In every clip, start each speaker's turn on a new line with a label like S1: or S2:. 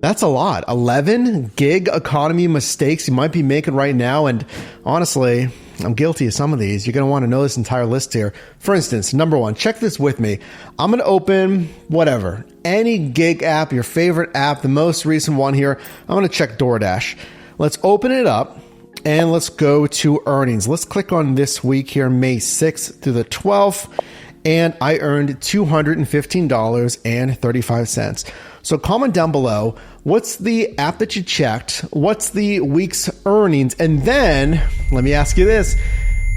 S1: That's a lot. 11 gig economy mistakes you might be making right now. And honestly, I'm guilty of some of these. You're going to want to know this entire list here. For instance, number one, check this with me. I'm going to open whatever, any gig app, your favorite app, the most recent one here. I'm going to check DoorDash. Let's open it up and let's go to earnings. Let's click on this week here, May 6th through the 12th. And I earned $215.35. So comment down below, what's the app that you checked? What's the week's earnings? And then let me ask you this.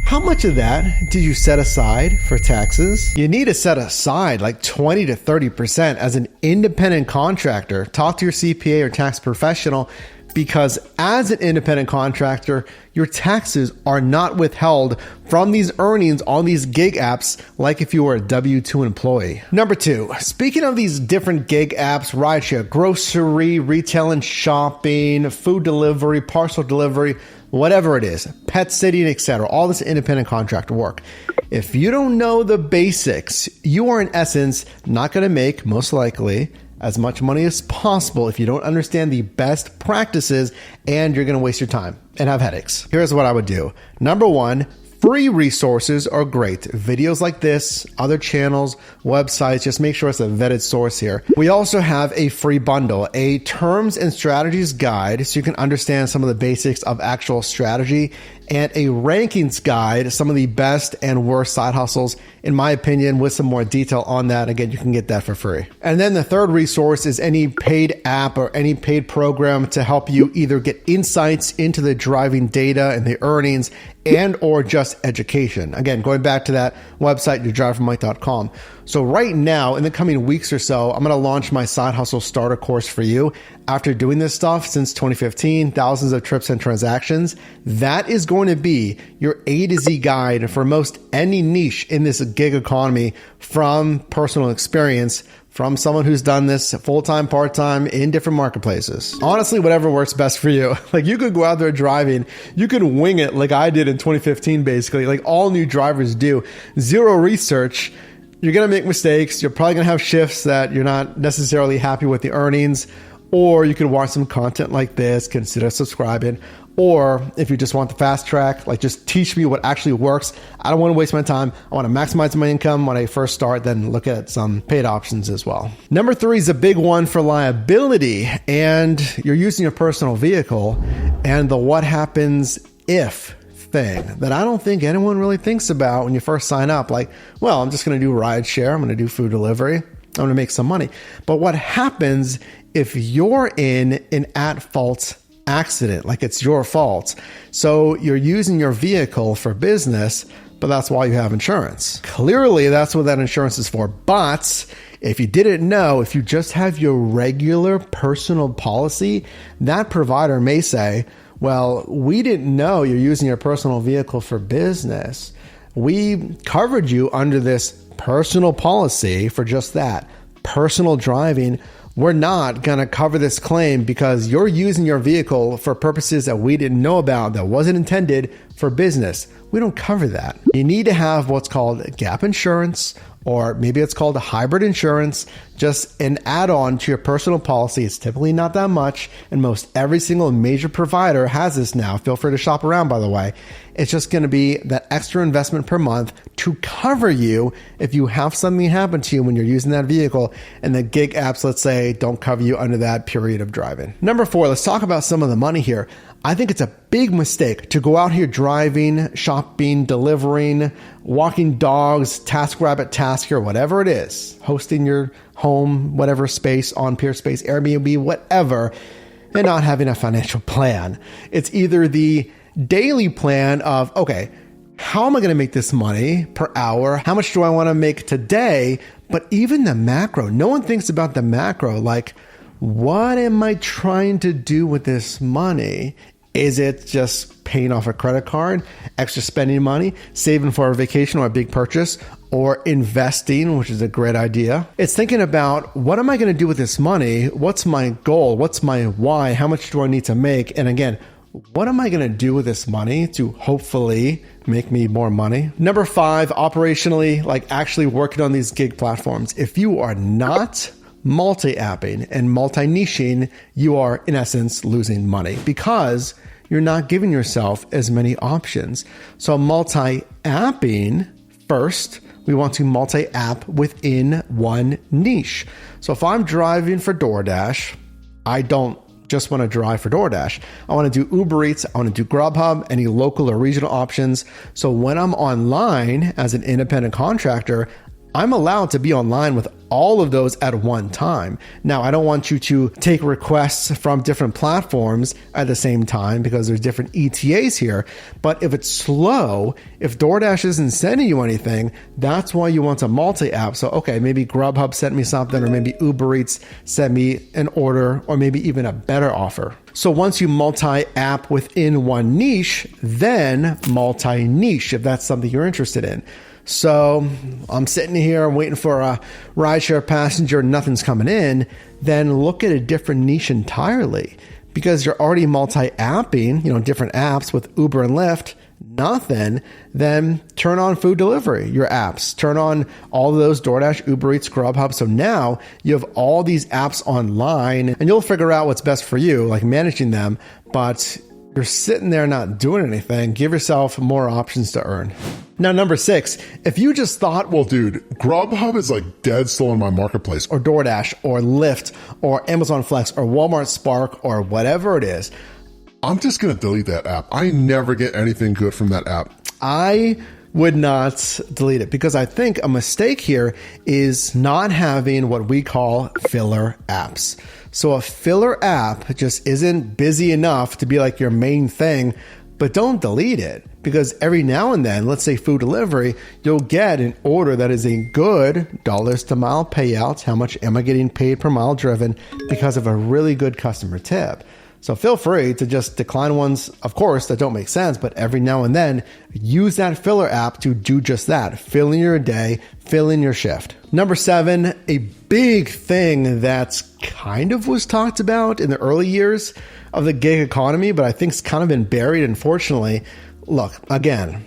S1: How much of that did you set aside for taxes? You need to set aside like 20 to 30% as an independent contractor. Talk to your CPA or tax professional, because as an independent contractor, your taxes are not withheld from these earnings on these gig apps like if you were a W-2 employee. Number two, speaking of these different gig apps, rideshare, grocery, retail and shopping, food delivery, parcel delivery, whatever it is, pet sitting, etc., all this independent contractor work. If you don't know the basics, you are in essence not going to make, most likely, as much money as possible if you don't understand the best practices, and you're going to waste your time and have headaches. Here's what I would do. Number one, free resources are great. Videos like this, other channels, websites, just make sure it's a vetted source here. We also have a free bundle, a terms and strategies guide, so you can understand some of the basics of actual strategy, and a rankings guide, some of the best and worst side hustles, in my opinion, with some more detail on that. Again, you can get that for free. And then the third resource is any paid app or any paid program to help you either get insights into the driving data and the earnings, and or just education. Again, going back to that website, yourdrivermike.com. So right now, in the coming weeks or so, I'm going to launch my side hustle starter course for you. After doing this stuff since 2015, thousands of trips and transactions, that is going to be your A to Z guide for most any niche in this gig economy, from personal experience, from someone who's done this full-time, part-time in different marketplaces. Honestly, whatever works best for you. Like, you could go out there driving, you can wing it like I did in 2015, basically, like all new drivers do. Zero research. You're going to make mistakes. You're probably going to have shifts that you're not necessarily happy with the earnings, or you could watch some content like this, consider subscribing. Or if you just want the fast track, like just teach me what actually works. I don't want to waste my time. I want to maximize my income when I first start, then look at some paid options as well. Number three is a big one for liability, and you're using your personal vehicle, and the what happens if thing that I don't think anyone really thinks about when you first sign up. Like, well, I'm just going to do ride share. I'm going to do food delivery. I'm going to make some money. But what happens if you're in an at-fault accident, like it's your fault? So you're using your vehicle for business, but that's why you have insurance. Clearly, that's what that insurance is for. But if you didn't know, if you just have your regular personal policy, that provider may say, well, we didn't know you're using your personal vehicle for business. We covered you under this personal policy for just that, personal driving. We're not going to cover this claim because you're using your vehicle for purposes that we didn't know about, that wasn't intended for business. We don't cover that. You need to have what's called gap insurance, or maybe it's called a hybrid insurance, just an add-on to your personal policy. It's typically not that much, and most every single major provider has this now. Feel free to shop around, by the way. It's just going to be that extra investment per month to cover you if you have something happen to you when you're using that vehicle, and the gig apps, let's say, don't cover you under that period of driving. Number four, let's talk about some of the money here. I think it's a big mistake to go out here driving, shopping, delivering, walking dogs, TaskRabbit, Tasker, whatever it is, hosting your home, whatever space, on Peerspace, Airbnb, whatever, and not having a financial plan. It's either the daily plan of, okay, how am I going to make this money per hour? How much do I want to make today? But even the macro, no one thinks about the macro, like, what am I trying to do with this money? Is it just paying off a credit card, extra spending money, saving for a vacation or a big purchase, or investing, which is a great idea? It's thinking about, what am I going to do with this money? What's my goal? What's my why? How much do I need to make? And again, what am I going to do with this money to hopefully make me more money? Number five, operationally, like actually working on these gig platforms. If you are not multi-apping and multi-niching, you are in essence losing money because you're not giving yourself as many options. So multi-apping, first, we want to multi-app within one niche. So if I'm driving for DoorDash, I don't just want to drive for DoorDash. I want to do Uber Eats. I want to do Grubhub, any local or regional options. So when I'm online as an independent contractor, I'm allowed to be online with all of those at one time. Now, I don't want you to take requests from different platforms at the same time because there's different ETAs here. But if it's slow, if DoorDash isn't sending you anything, that's why you want to multi-app. So, okay, maybe Grubhub sent me something, or maybe Uber Eats sent me an order, or maybe even a better offer. So once you multi-app within one niche, then multi-niche, if that's something you're interested in. So I'm sitting here waiting for a rideshare passenger, nothing's coming in, then look at a different niche entirely because you're already multi-apping, different apps with Uber and Lyft, nothing, then turn on food delivery, your apps, turn on all of those DoorDash, Uber Eats, Grubhub. So now you have all these apps online and you'll figure out what's best for you, like managing them, but you're sitting there not doing anything. Give yourself more options to earn. Now, number 6, if you just thought,
S2: well, dude, Grubhub is like dead still in my marketplace,
S1: or DoorDash, or Lyft, or Amazon Flex, or Walmart Spark, or whatever it is,
S2: I'm just going to delete that app. I never get anything good from that app.
S1: I would not delete it because I think a mistake here is not having what we call filler apps. So a filler app just isn't busy enough to be like your main thing, but don't delete it because every now and then, let's say food delivery, you'll get an order that is a good dollars to mile payout. How much am I getting paid per mile driven because of a really good customer tip? So feel free to just decline ones, of course, that don't make sense, but every now and then use that filler app to do just that. Fill in your day, fill in your shift. Number 7, a big thing that's kind of was talked about in the early years of the gig economy, but I think it's kind of been buried, unfortunately. Look, again,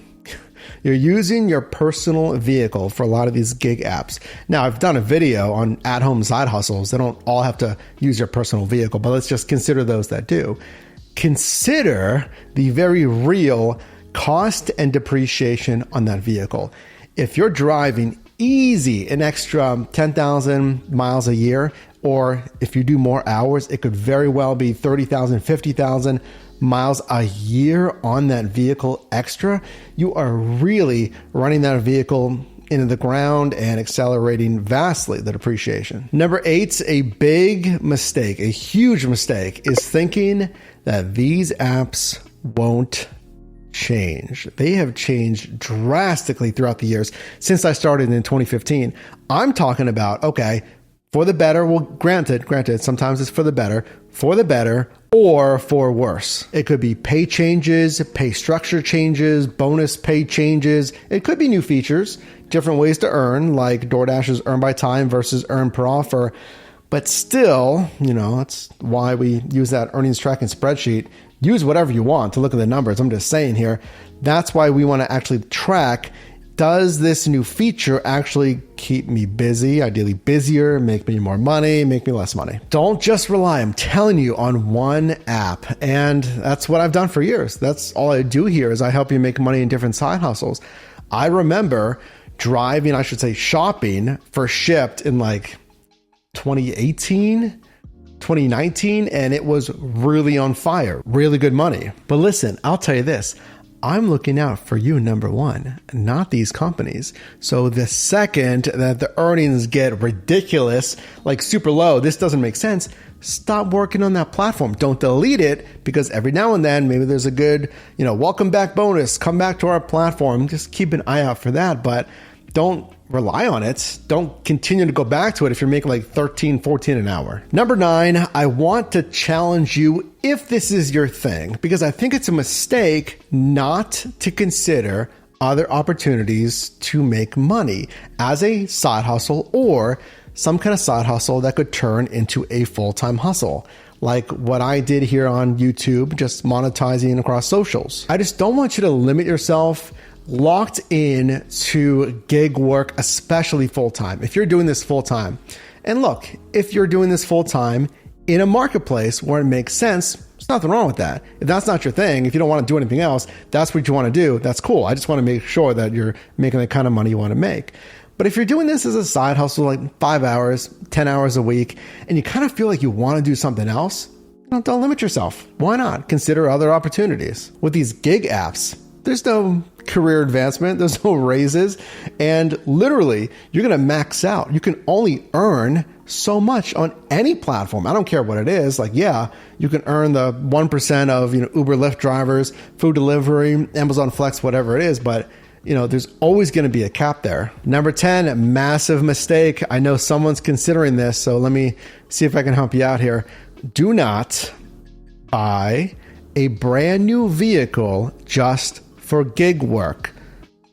S1: you're using your personal vehicle for a lot of these gig apps. Now, I've done a video on at-home side hustles. They don't all have to use your personal vehicle, but let's just consider those that do. Consider the very real cost and depreciation on that vehicle. If you're driving easy an extra 10,000 miles a year, or if you do more hours, it could very well be 30,000, 50,000 miles a year on that vehicle extra, you are really running that vehicle into the ground and accelerating vastly the depreciation. Number 8, a big mistake, a huge mistake, is thinking that these apps won't change. They have changed drastically throughout the years since I started in 2015. I'm talking about, okay, for the better, well, granted, sometimes it's for the better, or for worse. It could be pay changes, pay structure changes, bonus pay changes. It could be new features, different ways to earn, like DoorDash's earn by time versus earn per offer. But still, that's why we use that earnings tracking spreadsheet. Use whatever you want to look at the numbers. I'm just saying here, that's why we want to actually track, does this new feature actually keep me busy, ideally busier, make me more money, make me less money? Don't just rely, I'm telling you, on one app. And that's what I've done for years. That's all I do here is I help you make money in different side hustles. I remember shopping for Shipt in like 2018, 2019, and it was really on fire, really good money. But listen, I'll tell you this, I'm looking out for you, number 1, not these companies. So the second that the earnings get ridiculous, like super low, this doesn't make sense, stop working on that platform. Don't delete it because every now and then, maybe there's a good, welcome back bonus, come back to our platform. Just keep an eye out for that, but don't rely on it. Don't continue to go back to it if you're making like 13, 14 an hour. Number 9, I want to challenge you if this is your thing, because I think it's a mistake not to consider other opportunities to make money as a side hustle or some kind of side hustle that could turn into a full-time hustle. Like what I did here on YouTube, just monetizing across socials. I just don't want you to limit yourself locked in to gig work, especially full-time. If you're doing this full-time And look, if you're doing this full time in a marketplace where it makes sense, there's nothing wrong with that. If that's not your thing, if you don't want to do anything else, that's what you want to do, that's cool. I just want to make sure that you're making the kind of money you want to make. But if you're doing this as a side hustle, like 5 hours, 10 hours a week, and you kind of feel like you want to do something else, don't limit yourself. Why not? Consider other opportunities. With these gig apps, there's no career advancement, there's no raises, and literally, you're going to max out. You can only earn so much on any platform. I don't care what it is. Like, yeah, you can earn the 1% of, Uber, Lyft drivers, food delivery, Amazon Flex, whatever it is, but there's always going to be a cap there. Number 10, massive mistake. I know someone's considering this, so let me see if I can help you out here. Do not buy a brand new vehicle just for gig work.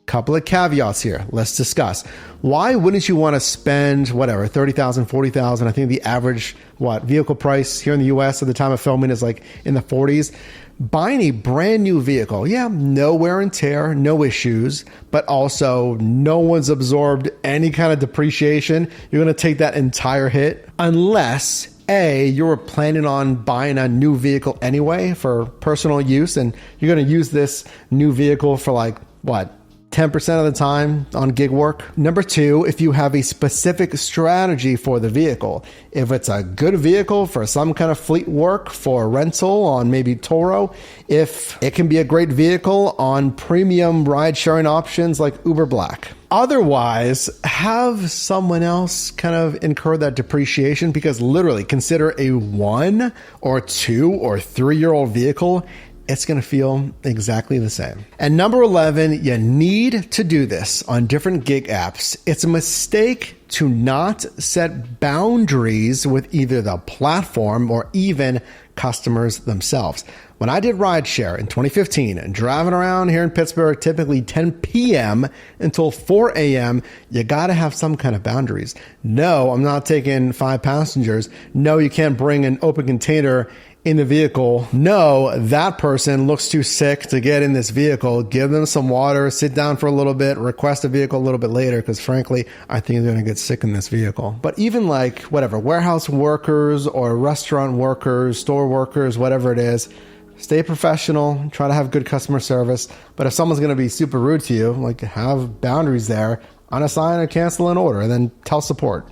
S1: Couple of caveats here. Let's discuss. Why wouldn't you want to spend whatever, $30,000, $40,000? I think the average vehicle price here in the US at the time of filming is like in the 40s. Buying a brand new vehicle, no wear and tear, no issues, but also no one's absorbed any kind of depreciation. You're going to take that entire hit unless A, you're planning on buying a new vehicle anyway for personal use, and you're going to use this new vehicle for 10% of the time on gig work. Number 2, if you have a specific strategy for the vehicle. If it's a good vehicle for some kind of fleet work, for rental on maybe Turo, if it can be a great vehicle on premium ride sharing options like Uber Black. Otherwise, have someone else kind of incur that depreciation, because literally consider a 1 or 2 or 3-year-old vehicle. It's going to feel exactly the same. And number 11, you need to do this on different gig apps. It's a mistake to not set boundaries with either the platform or even customers themselves. When I did rideshare in 2015 and driving around here in Pittsburgh, typically 10 p.m. until 4 a.m., you got to have some kind of boundaries. No, I'm not taking 5 passengers. No, you can't bring an open container in the vehicle. No, that person looks too sick to get in this vehicle. Give them some water, sit down for a little bit, request a vehicle a little bit later, because frankly, I think they're going to get sick in this vehicle. But even warehouse workers or restaurant workers, store workers, whatever it is, stay professional, try to have good customer service. But if someone's going to be super rude to you, have boundaries there, unassign or cancel an order, and then tell support.